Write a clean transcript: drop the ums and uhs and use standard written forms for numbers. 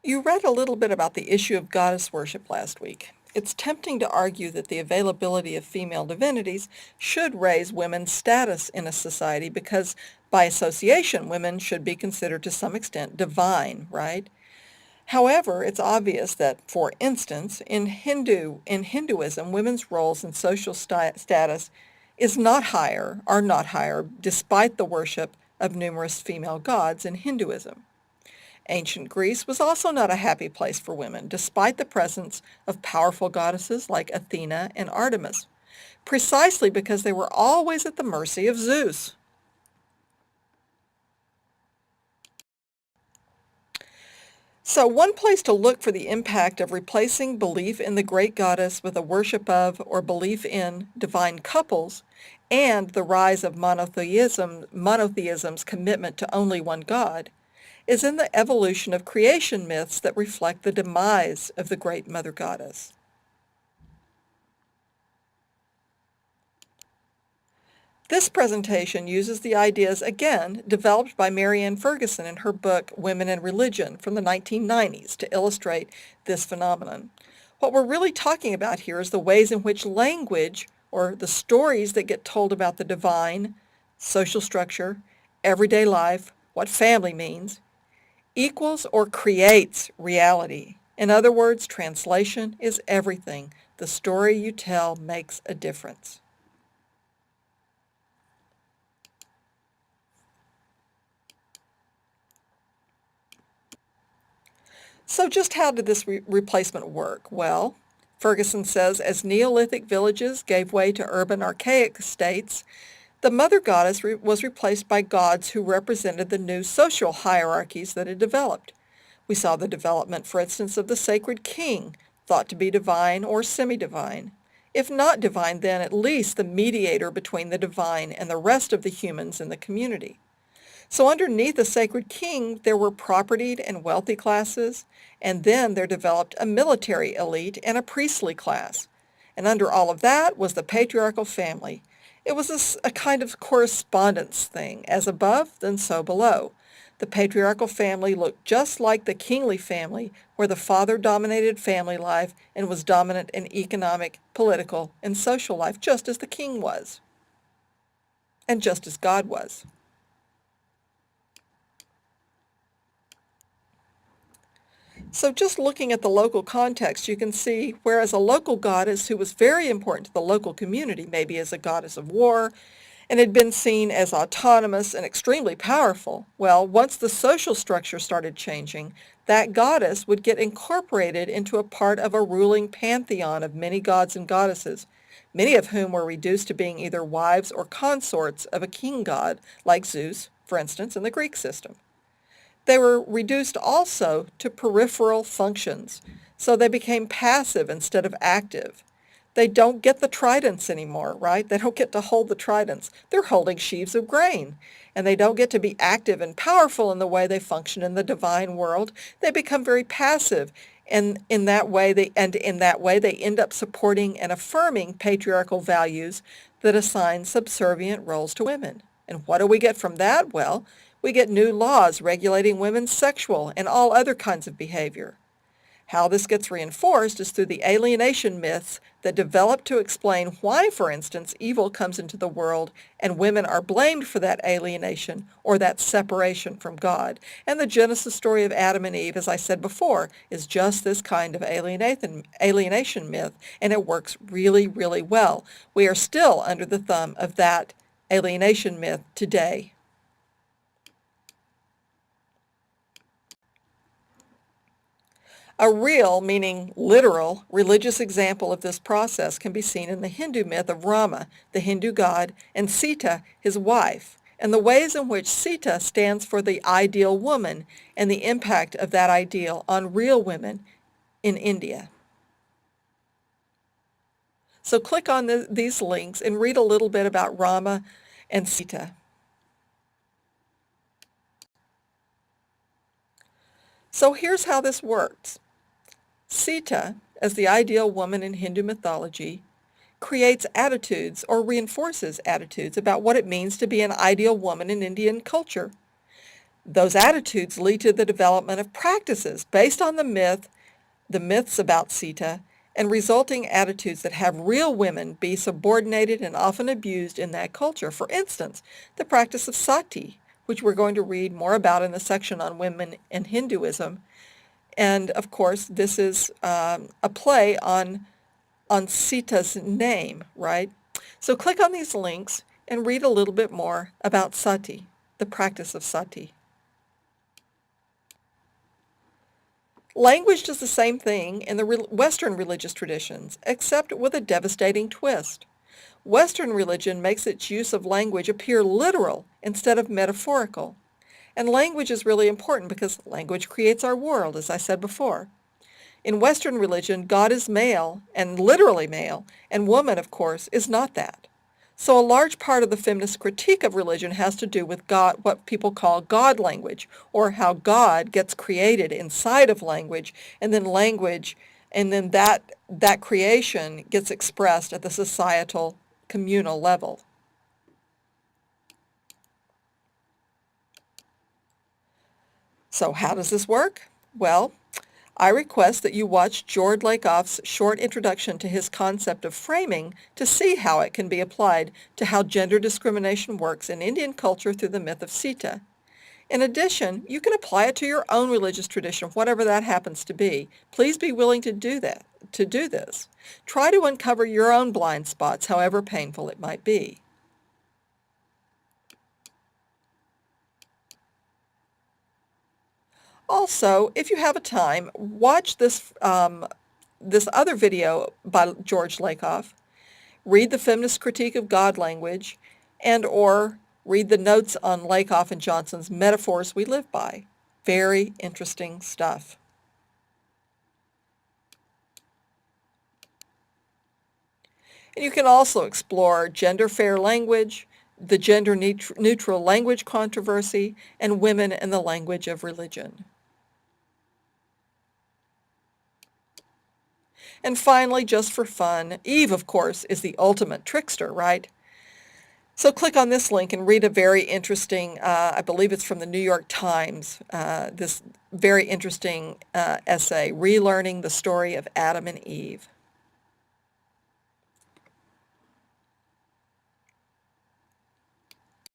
You read a little bit about the issue of goddess worship last week. It's tempting to argue that the availability of female divinities should raise women's status in a society because, by association, women should be considered to some extent divine, right? However, it's obvious that, for instance, in Hinduism, women's roles in social status are not higher, despite the worship of numerous female gods in Hinduism. Ancient Greece was also not a happy place for women, despite the presence of powerful goddesses like Athena and Artemis, precisely because they were always at the mercy of Zeus. So one place to look for the impact of replacing belief in the great goddess with a worship of or belief in divine couples and the rise of monotheism's commitment to only one God is in the evolution of creation myths that reflect the demise of the great mother goddess. This presentation uses the ideas, again, developed by Marianne Ferguson in her book Women and Religion from the 1990s to illustrate this phenomenon. What we're really talking about here is the ways in which language, or the stories that get told about the divine, social structure, everyday life, what family means, equals or creates reality. In other words, translation is everything. The story you tell makes a difference. So just how did this replacement work? Well, Ferguson says as Neolithic villages gave way to urban archaic states, the mother goddess was replaced by gods who represented the new social hierarchies that had developed. We saw the development, for instance, of the sacred king, thought to be divine or semi-divine. If not divine, then at least the mediator between the divine and the rest of the humans in the community. So underneath the sacred king, there were propertied and wealthy classes, and then there developed a military elite and a priestly class. And under all of that was the patriarchal family. It was a kind of correspondence thing, as above, then so below. The patriarchal family looked just like the kingly family, where the father dominated family life and was dominant in economic, political, and social life, just as the king was, and just as God was. So just looking at the local context, you can see whereas a local goddess who was very important to the local community, maybe as a goddess of war, and had been seen as autonomous and extremely powerful, well, once the social structure started changing, that goddess would get incorporated into a part of a ruling pantheon of many gods and goddesses, many of whom were reduced to being either wives or consorts of a king god, like Zeus, for instance, in the Greek system. They were reduced also to peripheral functions, so they became passive instead of active. They don't get the tridents anymore, right? They don't get to hold the tridents. They're holding sheaves of grain, and they don't get to be active and powerful in the way they function in the divine world. They become very passive, and in that way they end up supporting and affirming patriarchal values that assign subservient roles to women. And what do we get from that? Well, we get new laws regulating women's sexual and all other kinds of behavior. How this gets reinforced is through the alienation myths that develop to explain why, for instance, evil comes into the world and women are blamed for that alienation or that separation from God. And the Genesis story of Adam and Eve, as I said before, is just this kind of alienation myth, and it works really, really well. We are still under the thumb of that alienation myth today. A real, meaning literal, religious example of this process can be seen in the Hindu myth of Rama, the Hindu god, and Sita, his wife, and the ways in which Sita stands for the ideal woman and the impact of that ideal on real women in India. So click on these links and read a little bit about Rama and Sita. So here's how this works. Sita, as the ideal woman in Hindu mythology, creates attitudes or reinforces attitudes about what it means to be an ideal woman in Indian culture. Those attitudes lead to the development of practices based on the myths about Sita, and resulting attitudes that have real women be subordinated and often abused in that culture. For instance, the practice of sati, which we're going to read more about in the section on women and Hinduism. And of course, this is a play on Sita's name, right? So click on these links and read a little bit more about sati, the practice of sati. Language does the same thing in the Western religious traditions, except with a devastating twist. Western religion makes its use of language appear literal instead of metaphorical. And language is really important because language creates our world, as I said before. In Western religion, God is male, and literally male, and woman, of course, is not that. So a large part of the feminist critique of religion has to do with God, what people call God language, or how God gets created inside of language, and then that creation gets expressed at the societal, communal level. So how does this work? Well, I request that you watch George Lakoff's short introduction to his concept of framing to see how it can be applied to how gender discrimination works in Indian culture through the myth of Sita. In addition, you can apply it to your own religious tradition, whatever that happens to be. Please be willing to do this. Try to uncover your own blind spots, however painful it might be. Also, if you have a time, watch this other video by George Lakoff, read the feminist critique of God language, and or read the notes on Lakoff and Johnson's Metaphors We Live By. Very interesting stuff. And you can also explore gender fair language, the gender neutral language controversy, and women and the language of religion. And finally, just for fun, Eve, of course, is the ultimate trickster, right? So click on this link and read a very interesting, I believe it's from the New York Times, this very interesting essay, Relearning the Story of Adam and Eve.